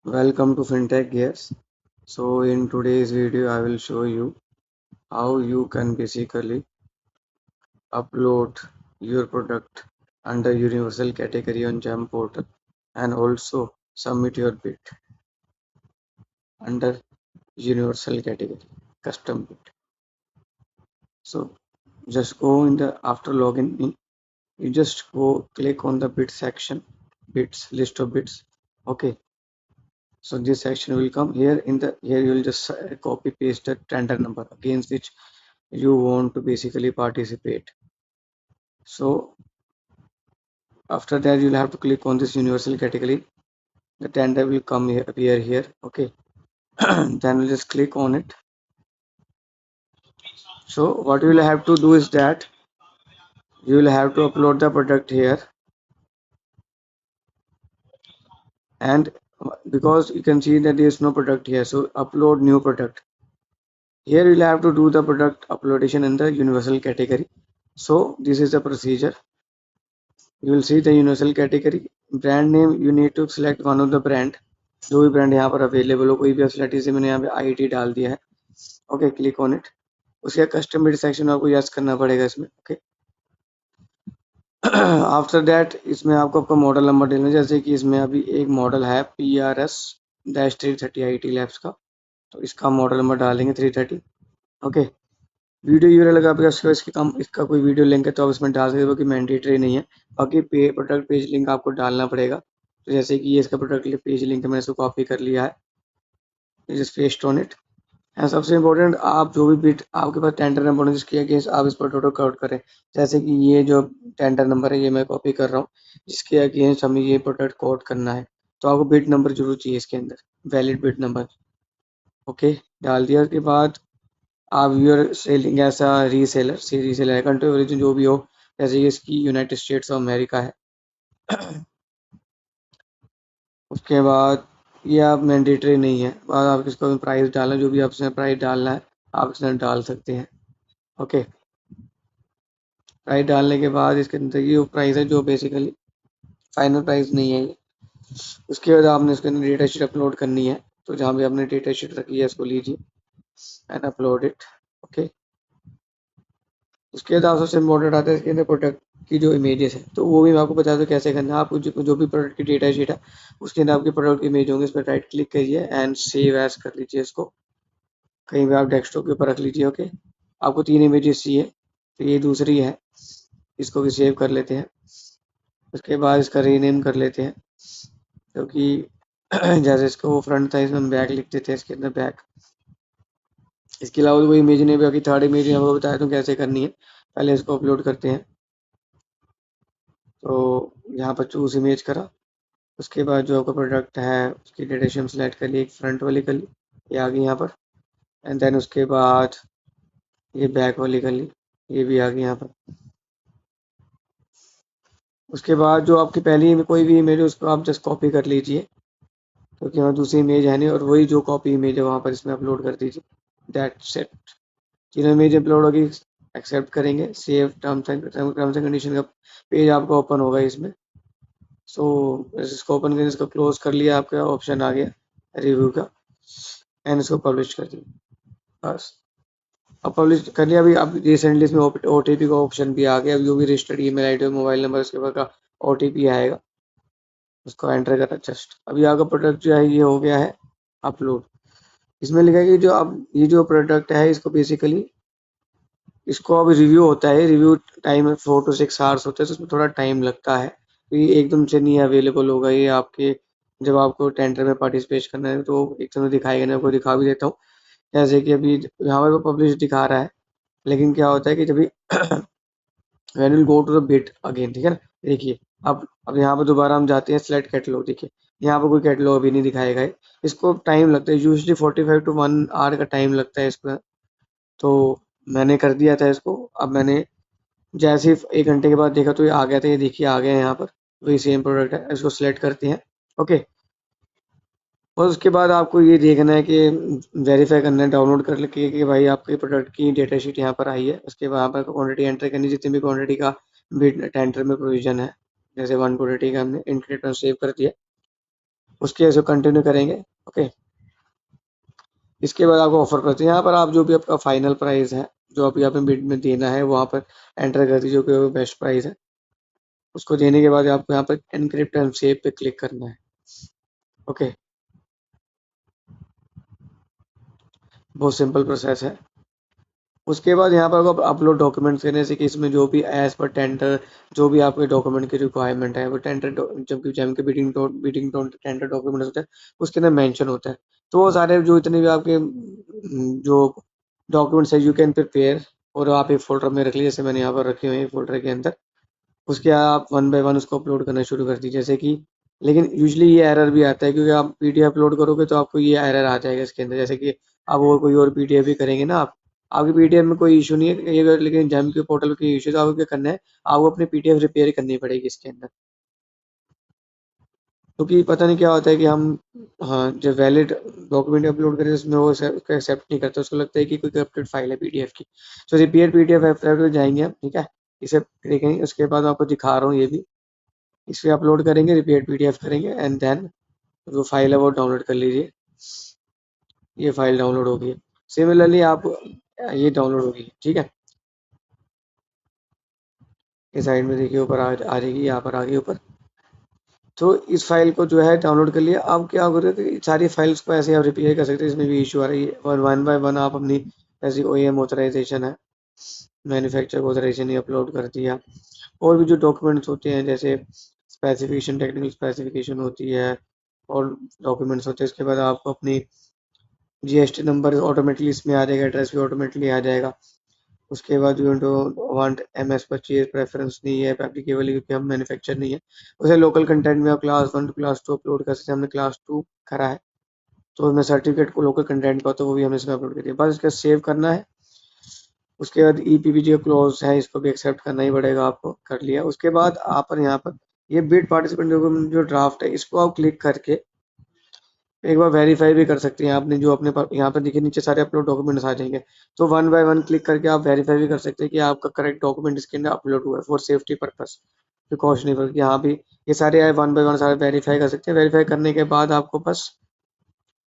Welcome to FinTech Gears. So in today's video, I will show you how you can basically upload your product under universal category on GEM portal and also submit your bid under universal category custom bid. So just go in the after login in, you just go click on the bid section, bids list of bids. Okay. So this section will come here here you will just copy paste the tender number against which you want to basically participate. So after that you'll have to click on this universal category. The tender will come here, appear here. Okay. Then we'll just click on it. So what you will have to do is that you will have to upload the product here, and because you can see that there is no product here, so upload new product. Here you'll have to do the product uploadation in the universal category. So this is the procedure. You will see the universal category. Brand name, you need to select one of the brand. जो भी brand यहाँ पर available हो, कोई भी select, जैसे मैंने यहाँ पे आईटी डाल दिया है. Okay, click on it. उसके कस्टम बिड सेक्शन आपको यस करना पड़ेगा इसमें. ओके. आफ्टर दैट इसमें आपका मॉडल नंबर डालना है. जैसे कि इसमें अभी एक मॉडल है PRS-330 IT लैब्स का, तो इसका मॉडल नंबर डालेंगे 330. ओके. वीडियो यूआरएल अगर आपके इसका कोई वीडियो लिंक है तो आप इसमें डाल सकते हो कि मैंडेटरी नहीं है. बाकी प्रोडक्ट पेज लिंक आपको डालना पड़ेगा. तो जैसे कि ये इसका प्रोडक्ट पेज लिंक है, मैंने इसको कॉपी कर लिया है. Just paste on it. And सबसे इम्पोर्टेंट, आप जो भी बिट आपके पास टेंडर नंबर जिसके अगेंस्ट आप इस पर टोटल काउंट करें. जैसे कि ये जो टेंडर नंबर है ये मैं कॉपी कर रहा हूँ, जिसके अगेंस्ट हमें ये प्रोडक्ट कोड करना है. तो आपको बिट नंबर जरूर चाहिए इसके अंदर, वैलिड बिट नंबर. ओके, डाल दिया. उसके बाद आप यूर सेलिंग ऐसा रीसेलर है, कंट्री ओरिजिन जो भी हो, जैसे कि इसकी यूनाइटेड स्टेट्स ऑफ अमेरिका है. उसके बाद ये आप मैंडेटरी नहीं है, बाद आप इसको प्राइस डालना, जो भी आपसे प्राइस डालना है आप इसमें डाल सकते हैं. ओके. प्राइस डालने के बाद इसके अंदर ये प्राइस है जो बेसिकली फाइनल प्राइस नहीं है ये. उसके बाद आपने इसके अंदर डेटा शीट अपलोड करनी है. तो जहाँ भी आपने डेटा शीट रखी है इसको लीजिए एंड अपलोड इट. ओके. उसके बाद सबसे इम्पोर्टेंट आता है इसके अंदर प्रोडक्ट की जो इमेजेस है, तो वो भी मैं आपको बता दूँ कैसे करना है. आपको जो भी प्रोडक्ट की डेटा शीट है उसके अंदर आपके प्रोडक्ट इमेज होंगे. इस पर राइट क्लिक करिए एंड सेव एज कर लीजिए इसको, कहीं भी आप डेस्कटॉप के ऊपर रख लीजिए. ओके. आपको 3 इमेजेस चाहिए, तो ये दूसरी है, इसको भी सेव कर लेते हैं. उसके बाद इसका रीनेम कर लेते हैं, क्योंकि जैसे इसका वो फ्रंट था इसमें हम बैक लिख देते हैं इसके अंदर बैक. इसके अलावा कोई इमेज नहीं, बाकी थर्ड इमेज मैं आपको बताया तो कैसे करनी है. पहले इसको अपलोड करते हैं. तो यहाँ पर चूज इमेज करा. उसके बाद जो आपका प्रोडक्ट है उसकी डेटा शीट सेलेक्ट कर ली, एक फ्रंट वाली कर ली, ये आ गई यहाँ पर. एंड देन उसके बाद ये बैक वाली कर ली, ये भी आ गई यहाँ पर. उसके बाद जो आपकी पहली कोई भी इमेज है उसको आप जस्ट कॉपी कर लीजिए, क्योंकि वहाँ दूसरी इमेज है नहीं, और वही जो कॉपी इमेज है वहाँ पर इसमें अपलोड कर दीजिए. That's it. तीनों इमेज अपलोड होगी, एक्सेप्ट करेंगे. सेव टर्म्स एंड कंडीशन का पेज आपका ओपन होगा इसमें. सो इसको ओपन करके इसको क्लोज कर लिया, आपका ऑप्शन आ गया रिव्यू का, एंड इसको पब्लिश कर दिया. बस अब पब्लिश कर लिया. अभी अब रिसेंटली इसमें OTP का ऑप्शन भी आ गया. जो भी रजिस्टर्ड ईमेल आईडी और मोबाइल नंबर उसके बाद का OTP आएगा, उसको एंटर करना. जस्ट अभी आपका प्रोडक्ट जो है ये हो गया है अपलोड. इसमें लिखा है कि जो अब ये जो प्रोडक्ट है इसको बेसिकली इसको अब रिव्यू होता है. रिव्यू टाइम 4 to 6 आवर्स होता है, तो उसमें थोड़ा टाइम लगता है. तो ये एकदम से नहीं अवेलेबल होगा. ये आपके जब आपको टेंडर में पार्टिसिपेट करना है तो एकदम दिखाएगा नहीं. आपको दिखा भी देता हूँ, जैसे कि अभी यहाँ पर पब्लिश दिखा रहा है, लेकिन क्या होता है कि जब भी when we'll go to the bid again, ठीक है ना. देखिए अब यहाँ पर दोबारा हम जाते हैं सिलेक्ट कैटलॉग. देखिए यहाँ पर कोई कैटलॉग अभी नहीं दिखाएगा है. इसको टाइम लगता है यूजुअली 45 to 1 आवर का टाइम लगता है इसमें. तो मैंने कर दिया था इसको. अब मैंने जैसे 1 घंटे के बाद देखा तो ये आ गया था. ये देखिए आ गया है यहाँ पर, वही सेम प्रोडक्ट है. इसको सिलेक्ट करते हैं. ओके. और उसके बाद आपको ये देखना है कि वेरीफाई करना है, डाउनलोड कर लेके कि भाई आपके प्रोडक्ट की डेटा शीट यहाँ पर आई है. उसके बाद यहाँ पर क्वांटिटी एंटर करनी, जितनी भी क्वांटिटी का बिड टेंडर में प्रोविजन है. जैसे 1 क्वांटिटी का हमने इंटरनेट पर सेव कर दिया. उसके ऐसे कंटिन्यू करेंगे। ओके, इसके बाद आपको ऑफर प्राइस, यहाँ पर आप जो भी आपका फाइनल प्राइस है जो आप यहाँ पे बिड में देना है वहाँ पर एंटर कर दीजिए, जो कि बेस्ट प्राइस है। उसको देने के बाद आपको यहाँ पर एनक्रिप्ट एंड सेव पे क्लिक करना है। ओके, बहुत सिंपल प्रोसेस है। उसके बाद यहाँ पर आपको अपलोड डॉक्यूमेंट्स करने से कि इसमें जो भी एज पर टेंडर जो भी आपके डॉक्यूमेंट की रिक्वायरमेंट है वो टेंडर जब जेम के बिडिंग टेंडर डॉक्यूमेंट होता है उसके अंदर मेंशन होता है। तो वो सारे जो इतने भी आपके जो डॉक्यूमेंट्स है यू कैन प्रिपेयर और आप एक फोल्डर में रख लीजिए, जैसे मैंने यहाँ पर रखे हुए हैं फोल्डर के अंदर। उसके आप वन बाय वन उसको अपलोड करना शुरू कर दीजिए, जैसे कि लेकिन यूजली ये एरर भी आता है क्योंकि आप पीडीएफ अपलोड करोगे तो आपको ये एरर आ जाएगा इसके अंदर, जैसे कि आप और कोई और पीडीएफ भी करेंगे ना आप, आपकी पीडीएफ में कोई इशू नहीं है ये, लेकिन जेम के पोर्टल की इशू, तो आपको क्या करना है, आपको अपनी पीडीएफ रिपेयर करनी पड़ेगी इसके अंदर। क्योंकि पता नहीं क्या होता है कि हम, हाँ, जब वैलिड डॉक्यूमेंट अपलोड करें उसमें वो उसको एक्सेप्ट नहीं करता, उसको लगता है कि कोई करप्टेड फाइल है पीडीएफ की। तो रिपेयर पीडीएफ वेबसाइट पर जाएंगे हम, ठीक है, इसे देखेंगे। उसके बाद आपको दिखा रहा हूँ ये भी, इसे अपलोड करेंगे, रिपीट पीडीएफ करेंगे एंड देन जो फाइल है वो डाउनलोड कर लीजिए। ये फाइल डाउनलोड हो गई। सिमिलरली आप ये डाउनलोड होगी, ठीक है, इस साइड में देखिए ऊपर आ जाएगी, यहाँ पर आ गई ऊपर। तो इस फाइल को जो है डाउनलोड कर लिया। अब क्या हो रहा है कि सारी फाइल्स को ऐसे आप रिपेयर कर सकते हैं, इसमें भी इशू आ रही है, और वन बाय वन आप अपनी जैसे OEM ऑथराइजेशन है, मैन्युफैक्चर ऑथराइजेशन ही अपलोड कर दिया। और भी जो डॉक्यूमेंट्स होते हैं जैसे स्पेसिफिकेशन, टेक्निकल स्पेसिफिकेशन होती है और डॉक्यूमेंट्स होते हैं। इसके बाद आपको अपनी जीएसटी नंबर ऑटोमेटिकली इसमें आ जाएगा, एड्रेस भी ऑटोमेटिकली आ जाएगा। उसके बाद you want MS purchase preference नहीं है एप्लीकेबल क्योंकि हम मैन्युफैक्चर नहीं है। उसे लोकल कंटेंट में आप क्लास 1 टू क्लास 2 अपलोड कर सकते हैं, हमने क्लास 2 करा है तो हमें सर्टिफिकेट को लोकल कंटेंट का, तो वो भी हमने इसमें अपलोड कर दिया। बस इसका सेव करना है। उसके बाद ईपीपीजी क्लोज है, इसको भी एक्सेप्ट करना ही पड़ेगा आपको, कर लिया। उसके बाद आप यहाँ पर ये बिड पार्टिसिपेंट डॉक्यूमेंट जो ड्राफ्ट है इसको आप क्लिक करके एक बार वेरीफाई भी कर सकते हैं। आपने जो अपने यहाँ पर देखिए नीचे सारे अपलोड डॉक्यूमेंट्स आ जाएंगे, तो वन बाय वन क्लिक करके आप वेरीफाई भी कर सकते हैं कि आपका करेक्ट डॉक्यूमेंट इसके अंदर अपलोड हुआ है फॉर सेफ्टी पर्पस, प्रिकॉशनरी पर। यहाँ भी ये सारे आए वन बाय वन सारे वेरीफाई कर सकते हैं। वेरीफाई करने के बाद आपको बस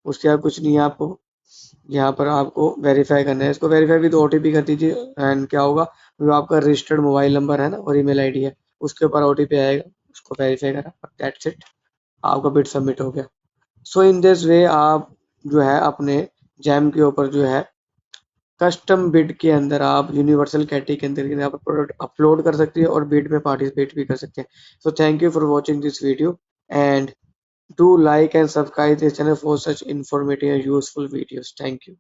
उसके बाद कुछ नहीं है, आपको यहाँ पर आपको वेरीफाई करना है। इसको वेरीफाई भी तो OTP कर दीजिए एंड क्या होगा, जो आपका रजिस्टर्ड मोबाइल नंबर है ना और ईमेल आईडी है उसके ऊपर OTP आएगा, उसको वेरीफाई करा, दैट्स इट, आपका बिड सबमिट हो गया। सो इन दिस वे आप जो है अपने जैम के ऊपर जो है कस्टम बिड के अंदर आप यूनिवर्सल कैटेगरी के अंदर यहाँ पर प्रोडक्ट अपलोड कर सकते हैं और बिड में पार्टिसिपेट भी कर सकते हैं। So thank you for watching this video and do like and subscribe this channel for such informative and useful videos. Thank you.